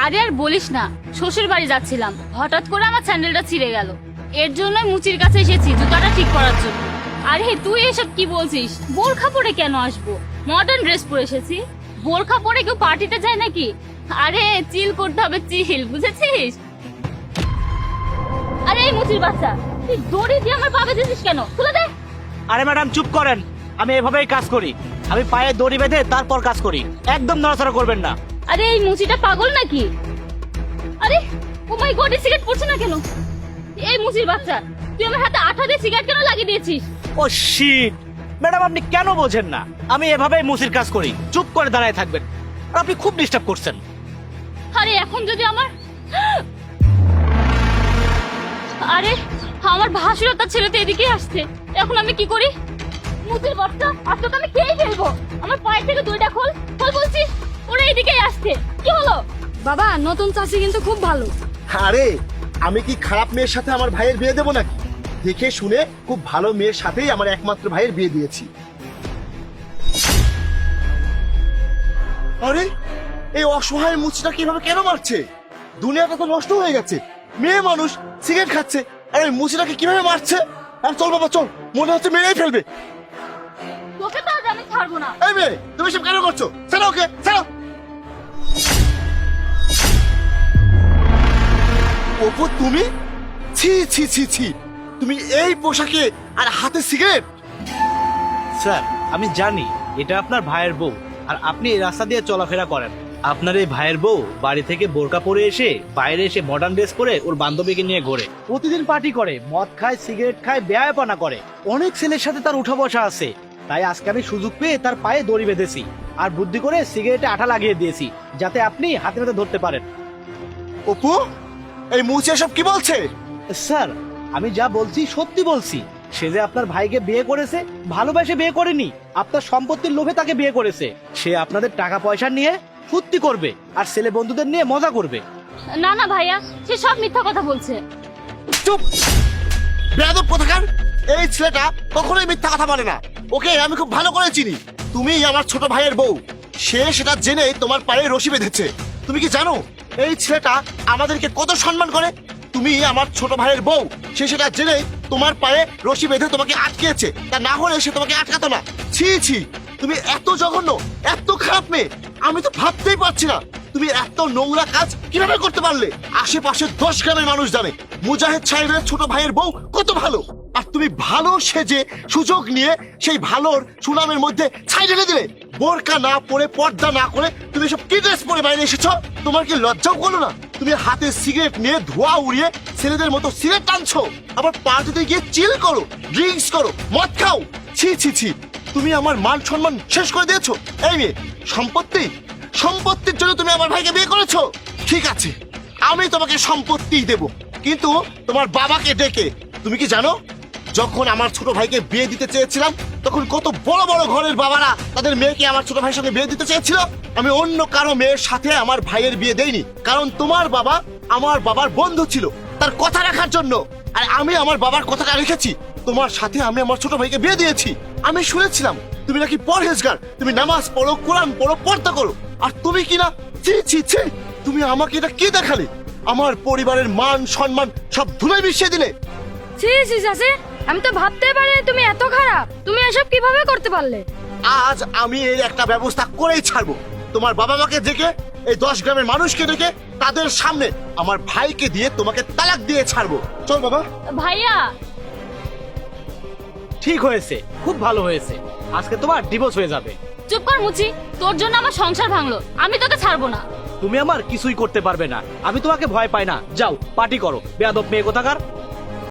আরে আর বলিস না, শ্বশুর বাড়ি যাচ্ছিলাম, হঠাৎ করে আমার স্যান্ডেলটা ছিঁড়ে গেল। এর জন্য মুচির কাছে এসেছি জুতাটা ঠিক করার জন্য। আরে তুই এসব কি বলছিস? বোরখা পরে কেন আসবো? মডার্ন ড্রেস পরে এসেছি। বোরখা পরে কেউ পার্টিতে যায় নাকি? আরে চিল করতে হবে, চিল, বুঝেছিস? আরে এই মুচির বাচ্চা, তুই দড়ি দিয়ে আমার পা বেঁধেছিস কেন? খুলে দে। আরে ম্যাডাম চুপ করেন, আমি এভাবেই কাজ করি। আমি পায়ে দড়ি বেঁধে তারপর কাজ করি, একদম নড়াচড়া করবেন না। আরে এই মুচিটা পাগল নাকি? আরে ও মাই গড, সিগারেট পড়ছে না কেন? এই মুচির বাচ্চা, তুই আমার হাতে আঠা দিয়ে সিগারেট কেন লাগিয়ে দিয়েছিস? ও শিট, ম্যাডাম আপনি কেন বোঝেন না? আমি এভাবেই মুসির কাজ করি, চুপ করে দাঁড়ায় থাকবেন। আর আপনি খুব ডিস্টার্ব করছেন। আরে এখন যদি আমার আরে আমার ভাসুর তার ছেলে তো এদিকে আসছে, এখন আমি কি করি? মুচির বাচ্চা, আজকে তো আমি খেয়ে ফেলবো। আমার পায়ের থেকে দড়িটা খোল, খোল বলছি। ওরা এদিকেই আসছে, কি হলো? বাবা, নতুন চাচি কিন্তু খুব ভালো। আরে আমি কি খারাপ মেয়ের সাথে আমার ভাইয়ের বিয়ে দেবো নাকি? দেখে শুনে খুব ভালো মেয়ের সাথেই আমার একমাত্র ভাইয়ের বিয়ে দিয়েছি। আরে এই অসহায় মুচিটা কিভাবে কেন মারছে? দুনিয়াটা তো নষ্ট হয়ে গেছে। মেয়ে মানুষ সিগারেট খাচ্ছে আর এই মুচিটাকে কিভাবে মারছে? আর চল বাবা চল, মনে হচ্ছে মেরেই ফেলবে। তোকে তো আজ আমি ছাড়বো না। এই মেয়ে, তুমি সব কেন করছো? ছাড়ো ওকে, ছাড়ো। অপু তুমি? ছি ছি ছি ছি, তুমি এই পোশাকে আর হাতে সিগারেট? স্যার আমি জানি এটা আপনার ভাইয়ের বউ, আর আপনি এই রাস্তা দিয়ে চলাফেরা করেন। আপনার এই ভাইয়ের বউ বাড়ি থেকে বোরকা পরে এসে বাইরে এসে মডার্ন ড্রেস পরে ওর বান্ধবীকে নিয়ে ঘোরে, প্রতিদিন পার্টি করে, মদ খায়, সিগারেট খায়, বেয়াপনা করে। অনেক ছেলের সাথে তার উঠা বসা আছে। তাই আজকে আমি সুযোগ পেয়ে তার পায়ে দড়ি বেঁধেছি আর বুদ্ধি করে সিগারেটে আঠা লাগিয়ে দিয়েছি, যাতে আপনি হাতে হাতে ধরতে পারেন। অপু, এই মুচি এসব কি বলছে? স্যার আমি যা বলছি সত্যি বলছি। সে যে আপনার ভাইকে বিয়ে করেছে, ভালোবাসে বিয়ে করেনি, আপনার সম্পত্তির লোভে তাকে বিয়ে করেছে। সে আপনাদের টাকা পয়সা নিয়ে ফুর্তি করবে আর ছেলে বন্ধুদের নিয়ে মজা করবে। না না ভাইয়া, সে সব মিথ্যা কথা বলছে। চুপ, বেয়াদব কোথাকার! এই ছেলেটা কখনোই মিথ্যা কথা বলে না। ওকে আমি খুব ভালো করে চিনি। তুমি আমার ছোট ভাইয়ের বউ, সে সেটা জেনে তোমার পায়ে রশি বেঁধেছে। তুমি কি জানো এই ছেলেটা আমাদেরকে কত সম্মান করে? তুমি আমার ছোট ভাইয়ের বউ, সে সেটা জেনে তোমার পায়ে রশি বেঁধে তোমাকে আটকেছে। তা না হলে সে তোমাকে আটকাতো না। ছি ছি, তুমি এত জঘন্য, এত খারাপ মেয়ে, আমি তো ভাবতেই পারছি না তুমি এত নোংরা কাজ কিভাবে করতে পারলে। আশেপাশে 10 গ্রামের মানুষ জানে মুজাহিদ সাহেবের ছোট ভাইয়ের বউ কত ভালো, আর তুমি ভালো সেজে সুযোগ নিয়ে সেই ভালোর সুনামের মধ্যে ছাই ঢেলে দিলে। বোরকা না পরে, পর্দা না করে তুমি সব কি ড্রেস পরে বাইরে এসেছো? তোমার কি লজ্জাও করলো না? তুমি হাতে সিগারেট নিয়ে ধোঁয়া উড়িয়ে ছেলেদের মতো সিগারেট টানছো, আবার পার্টিতে গিয়ে চিল করো, ড্রিঙ্কস করো, মদ খাও। ছি ছি ছি, তুমি আমার মান সম্মান শেষ করে দিয়েছো। এই মেয়ে, সম্পত্তির জন্য তুমি আমার ভাইকে বিয়ে করেছো? ঠিক আছে, আমি তোমাকে সম্পত্তি দেব, কিন্তু তোমার বাবাকে ডেকে। তুমি কি জানো যখন আমার ছোট ভাইকে বিয়ে দিতে চেয়েছিলাম তখন কত বড় বড় ঘরের বাবারা তাদের মেয়েকে আমার ছোট ভাইয়ের সঙ্গে বিয়ে দিতে চেয়েছিল? আমি অন্য কারো মেয়ের সাথে আমার ভাইয়ের বিয়ে দেইনি, কারণ তোমার বাবা আমার বাবার বন্ধু ছিল, তার কথা রাখার জন্য। আর আমি আমার বাবার কথাটা রেখেছি, তোমার সাথে আমি আমার ছোট ভাইকে বিয়ে দিয়েছি। আমি শুনেছিলাম তুমি নাকি পরহেজগার, তুমি নামাজ পড়ো, কোরআন পড়ো, পর্দা করো, আর তুমি কিনা ছি ছি ছি, তুমি আমাকে এটা কি দেখালে? আমার পরিবারের মান সম্মান সব ধুলোয় মিশিয়ে দিলে। ছি ছি চাচি, আমি তো ভাবতেই পারিনি তুমি এত খারাপ। তুমি এসব কিভাবে করতে পারলে? আজ আমি এর একটা ব্যবস্থা করেই ছাড়বো। তোমার বাবা মাকে ডেকে, এই 10 গ্রামের মানুষকে ডেকে, তাদের সামনে আমার ভাইকে দিয়ে তোমাকে তালাক দিয়ে ছাড়বো। চল বাবা। ভাইয়া, ঠিক হয়েছে, খুব ভালো হয়েছে, আজকে তোমার ডিভোর্স হয়ে যাবে। চুপ কর মুচি, তোর জন্য আমার সংসার ভাঙলো, আমি তোকে ছাড়বো না। তুমি আমার কিছুই করতে পারবে না, আমি তোমাকে ভয় পাই না। যাও পার্টি করো, বেয়াদব মেয়ে কোথাকার।